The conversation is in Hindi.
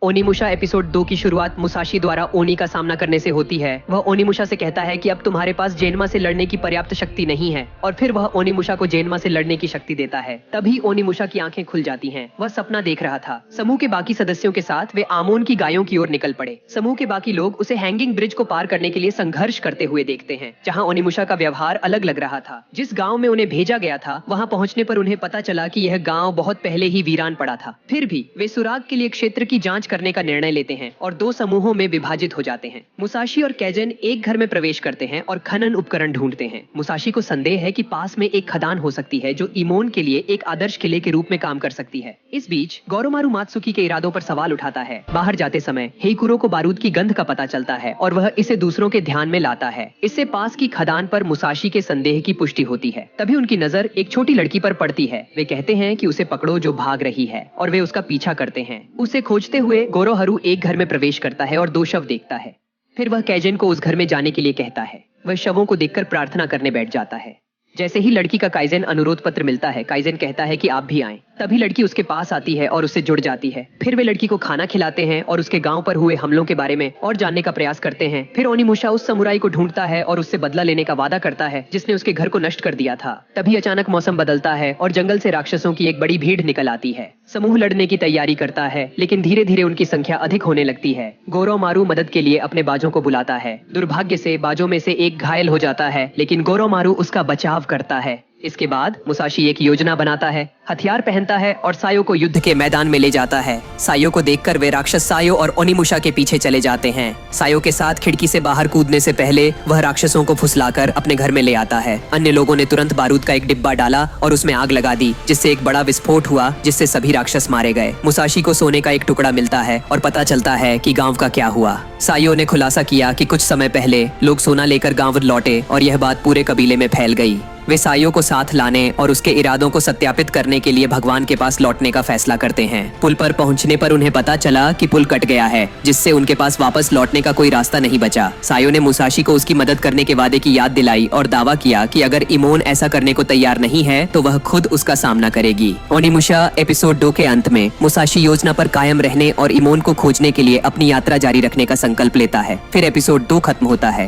ओनिमुशा एपिसोड 2 की शुरुआत मुसाशी द्वारा ओनी का सामना करने से होती है। वह ओनिमुशा से कहता है कि अब तुम्हारे पास जेनमा से लड़ने की पर्याप्त शक्ति नहीं है और फिर वह ओनिमुशा को जेनमा से लड़ने की शक्ति देता है। तभी ओनिमुशा की आंखें खुल जाती हैं। वह सपना देख रहा था। समूह के बाकी सदस्यों के साथ वे आमोन की गायों की ओर निकल पड़े। समूह के बाकी लोग उसे हैंगिंग ब्रिज को पार करने के लिए संघर्ष करते हुए देखते हैं, जहाँ ओनिमुशा का व्यवहार अलग लग रहा था। जिस गाँव में उन्हें भेजा गया था वहाँ पहुँचने पर उन्हें पता चला कि यह गाँव बहुत पहले ही वीरान पड़ा था। फिर भी वे सुराग के लिए क्षेत्र की जांच करने का निर्णय लेते हैं और दो समूहों में विभाजित हो जाते हैं। मुसाशी और कैजन एक घर में प्रवेश करते हैं और खनन उपकरण ढूंढते हैं। मुसाशी को संदेह है कि पास में एक खदान हो सकती है जो इमोन के लिए एक आदर्श किले के रूप में काम कर सकती है। इस बीच गोरोमारू मात्सुकी के इरादों पर सवाल उठाता है। बाहर जाते समय हेइकुरो को बारूद की गंध का पता चलता है और वह इसे दूसरों के ध्यान में लाता है। इससे पास की खदान पर मुसाशी के संदेह की पुष्टि होती है। तभी उनकी नजर एक छोटी लड़की पर पड़ती है। वे कहते हैं कि उसे पकड़ो जो भाग रही है और वे उसका पीछा करते हैं। उसे खोजते हुए गोरोहारू एक घर में प्रवेश करता है और दो शव देखता है। फिर वह कैजन को उस घर में जाने के लिए कहता है। वह शवों को देखकर प्रार्थना करने बैठ जाता है। जैसे ही लड़की का काइजन अनुरोध पत्र मिलता है, काइजन कहता है कि आप भी आएं। तभी लड़की उसके पास आती है और उससे जुड़ जाती है। फिर वे लड़की को खाना खिलाते हैं और उसके गांव पर हुए हमलों के बारे में और जानने का प्रयास करते हैं। फिर ओनिमुशा उस समुराई को ढूंढता है और उससे बदला लेने का वादा करता है जिसने उसके घर को नष्ट कर दिया था। तभी अचानक मौसम बदलता है और जंगल से राक्षसों की एक बड़ी भीड़ निकल आती है। समूह लड़ने की तैयारी करता है, लेकिन धीरे धीरे उनकी संख्या अधिक होने लगती है। गोरोमारू मदद के लिए अपने बाजों को बुलाता है। दुर्भाग्य से बाजों में से एक घायल हो जाता है, लेकिन गोरोमारू उसका बचाव करता है। इसके बाद मुसाशी एक योजना बनाता है, हथियार पहनता है और सायो को युद्ध के मैदान में ले जाता है। सायो को देखकर वे राक्षस सायो और ओनिमुशा के पीछे चले जाते हैं। सायो के साथ खिड़की से बाहर कूदने से पहले वह राक्षसों को फुसलाकर अपने घर में ले आता है। अन्य लोगों ने तुरंत बारूद का एक डिब्बा डाला और उसमें आग लगा दी, जिससे एक बड़ा विस्फोट हुआ जिससे सभी राक्षस मारे गए। मुसाशी को सोने का एक टुकड़ा मिलता है और पता चलता है कि गाँव का क्या हुआ। सायो ने खुलासा किया कि कुछ समय पहले लोग सोना लेकर गाँव लौटे और यह बात पूरे कबीले में फैल गई। वे सायो को साथ लाने और उसके इरादों को सत्यापित करने के लिए भगवान के पास लौटने का फैसला करते हैं। पुल पर पहुंचने पर उन्हें पता चला कि पुल कट गया है, जिससे उनके पास वापस लौटने का कोई रास्ता नहीं बचा। सायो ने मुसाशी को उसकी मदद करने के वादे की याद दिलाई और दावा किया कि अगर इमोन ऐसा करने को तैयार नहीं है तो वह खुद उसका सामना करेगी। ओनिमुशा एपिसोड 2 के अंत में मुसाशी योजना पर कायम रहने और इमोन को खोजने के लिए अपनी यात्रा जारी रखने का संकल्प लेता है। फिर एपिसोड 2 खत्म होता है।